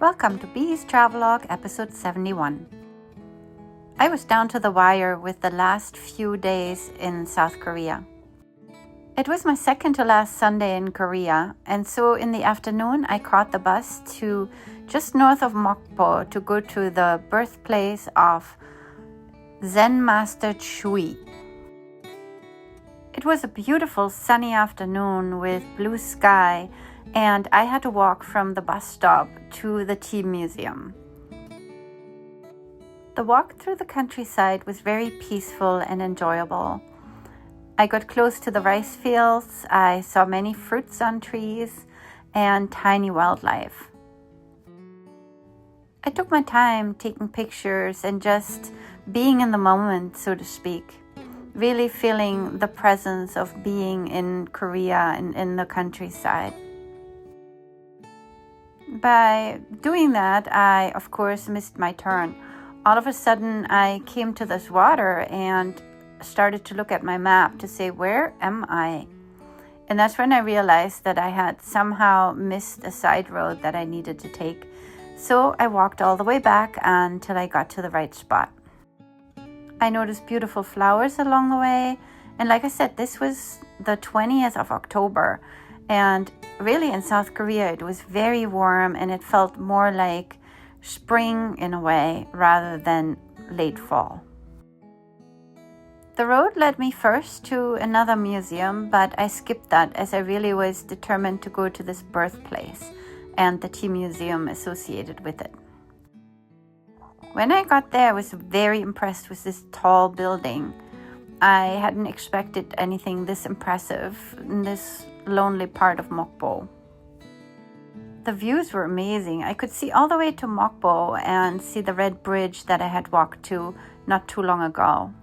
Welcome to Bee's Travelogue episode 71. I was down to the wire with the last few days in South Korea. It was my second to last Sunday in Korea, and so in the afternoon I caught the bus to just north of Mokpo to go to the birthplace of Zen Master Chui. It was a beautiful sunny afternoon with blue sky, and I had to walk from the bus stop to the tea museum. The walk through the countryside was very peaceful and enjoyable. I got close to the rice fields, I saw many fruits on trees, and tiny wildlife. I took my time taking pictures and just being in the moment, so to speak, really feeling the presence of being in Korea and in the countryside. By doing that, I, of course, missed my turn. All of a sudden, I came to this water and started to look at my map to say, where am I? And that's when I realized that I had somehow missed a side road that I needed to take. So I walked all the way back until I got to the right spot. I noticed beautiful flowers along the way. And like I said, this was the 20th of October. And really in South Korea, it was very warm and it felt more like spring in a way rather than late fall. The road led me first to another museum, but I skipped that as I really was determined to go to this birthplace and the tea museum associated with it. When I got there, I was very impressed with this tall building. I hadn't expected anything this impressive in this lonely part of Mokpo. The views were amazing. I could see all the way to Mokpo and see the red bridge that I had walked to not too long ago.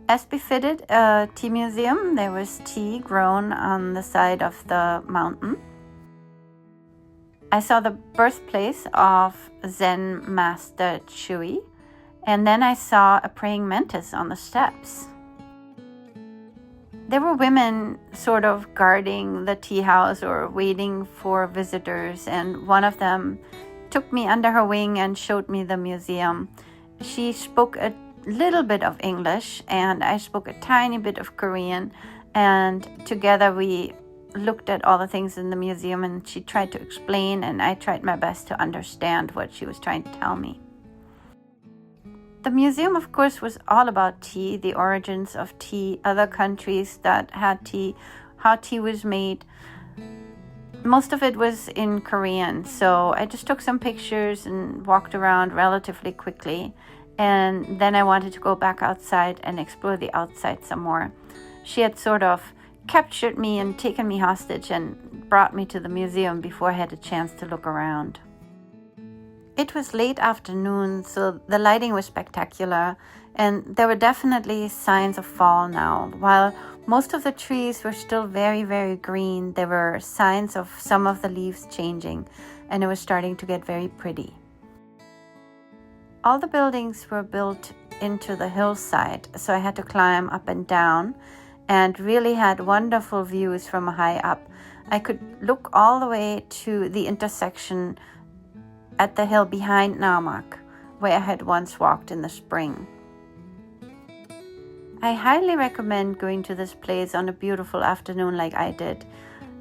As befitted a tea museum, there was tea grown on the side of the mountain. I saw the birthplace of Zen Master Chui, and then I saw a praying mantis on the steps. There were women sort of guarding the tea house or waiting for visitors, and one of them took me under her wing and showed me the museum. She spoke a little bit of English and I spoke a tiny bit of Korean, and together we looked at all the things in the museum and she tried to explain and I tried my best to understand what she was trying to tell me. The museum, of course, was all about tea, the origins of tea, other countries that had tea, how tea was made. Most of it was in Korean, so I just took some pictures and walked around relatively quickly. And then I wanted to go back outside and explore the outside some more. She had sort of captured me and taken me hostage and brought me to the museum before I had a chance to look around. It was late afternoon, so the lighting was spectacular, and there were definitely signs of fall now. While most of the trees were still very, very green, there were signs of some of the leaves changing, and it was starting to get very pretty. All the buildings were built into the hillside, so I had to climb up and down, and really had wonderful views from high up. I could look all the way to the intersection at the hill behind Namak, where I had once walked in the spring. I highly recommend going to this place on a beautiful afternoon like I did.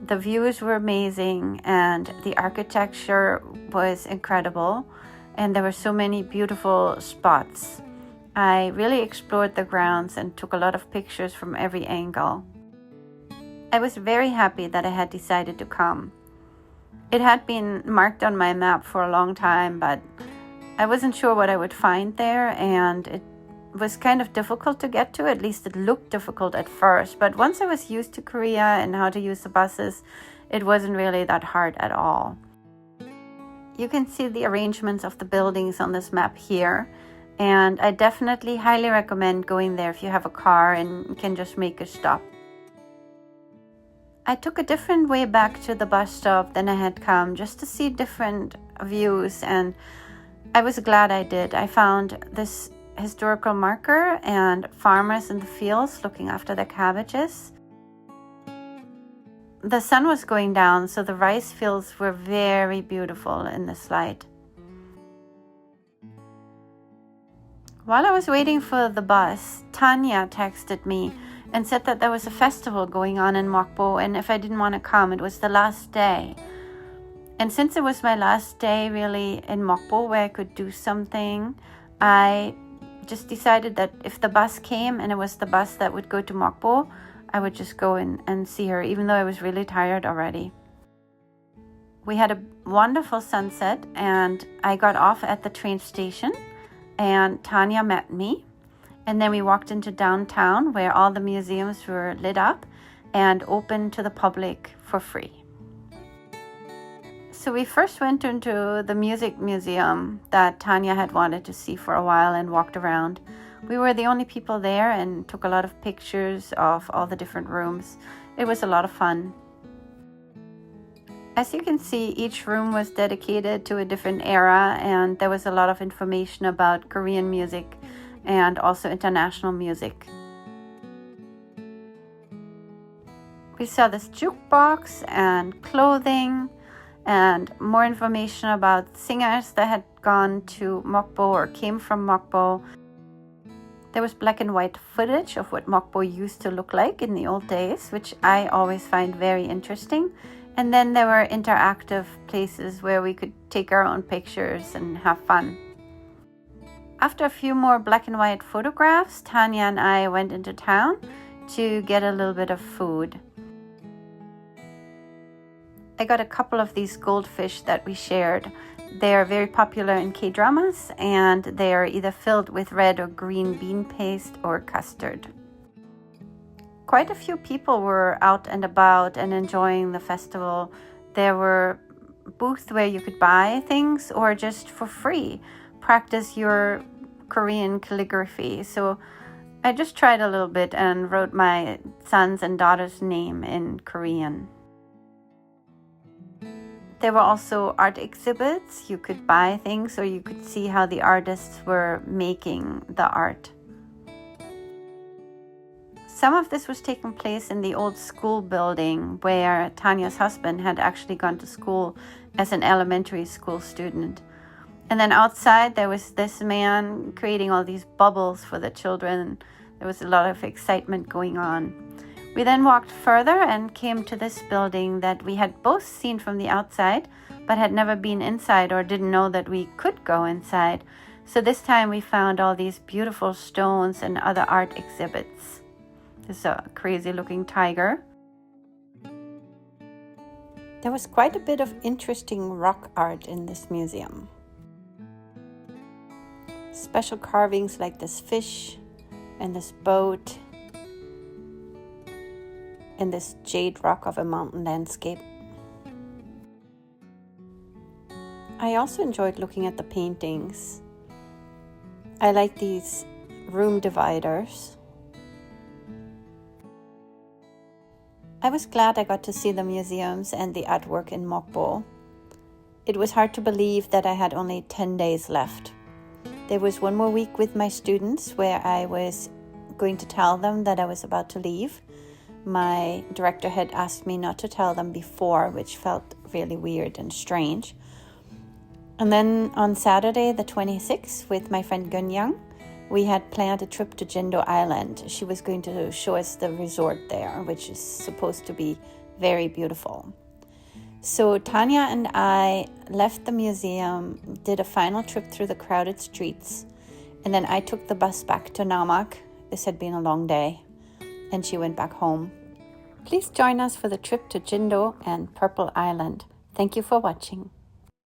The views were amazing and the architecture was incredible, and there were so many beautiful spots. I really explored the grounds and took a lot of pictures from every angle. I was very happy that I had decided to come. It had been marked on my map for a long time, but I wasn't sure what I would find there, and it was kind of difficult to get to. At least it looked difficult at first, but once I was used to Korea and how to use the buses, it wasn't really that hard at all. You can see the arrangements of the buildings on this map here, and I definitely highly recommend going there if you have a car and can just make a stop. I took a different way back to the bus stop than I had come, just to see different views, and I was glad I did. I found this historical marker and farmers in the fields looking after their cabbages. the sun was going down, so the rice fields were very beautiful in this light. While I was waiting for the bus, Tanya texted me and said that there was a festival going on in Mokpo, and if I didn't want to come, it was the last day. And since it was my last day really in Mokpo where I could do something, I just decided that if the bus came and it was the bus that would go to Mokpo, I would just go in and see her, even though I was really tired already. We had a wonderful sunset, and I got off at the train station, and Tanya met me. And then we walked into downtown where all the museums were lit up and open to the public for free. So we first went into the music museum that Tanya had wanted to see for a while and walked around. We were the only people there and took a lot of pictures of all the different rooms. It was a lot of fun. As you can see, each room was dedicated to a different era, and there was a lot of information about Korean music and also international music. We saw this jukebox and clothing and more information about singers that had gone to Mokpo or came from Mokpo. There was black and white footage of what Mokpo used to look like in the old days, which I always find very interesting. And then there were interactive places where we could take our own pictures and have fun. After a few more black and white photographs, Tanya and I went into town to get a little bit of food. I got a couple of these goldfish that we shared. They are very popular in K-dramas, and they are either filled with red or green bean paste or custard. Quite a few people were out and about and enjoying the festival. There were booths where you could buy things or just for free practice your Korean calligraphy. So I just tried a little bit and wrote my son's and daughter's name in Korean. There were also art exhibits. You could buy things or you could see how the artists were making the art. Some of this was taking place in the old school building where Tanya's husband had actually gone to school as an elementary school student. And then outside there was this man creating all these bubbles for the children. There was a lot of excitement going on. We then walked further and came to this building that we had both seen from the outside, but had never been inside or didn't know that we could go inside. So this time we found all these beautiful stones and other art exhibits. This is a crazy looking tiger. There was quite a bit of interesting rock art in this museum. Special carvings like this fish and this boat and this jade rock of a mountain landscape. I also enjoyed looking at the paintings. I like these room dividers. I was glad I got to see the museums and the artwork in Mokpo. It was hard to believe that I had only 10 days left. There was one more week with my students where I was going to tell them that I was about to leave. My director had asked me not to tell them before, which felt really weird and strange. And then on Saturday, the 26th, with my friend Gunyang, we had planned a trip to Jindo Island. She was going to show us the resort there, which is supposed to be very beautiful. So Tanya and I left the museum, did a final trip through the crowded streets, and then I took the bus back to Namak. This had been a long day, and she went back home. Please join us for the trip to Jindo and Purple Island. Thank you for watching.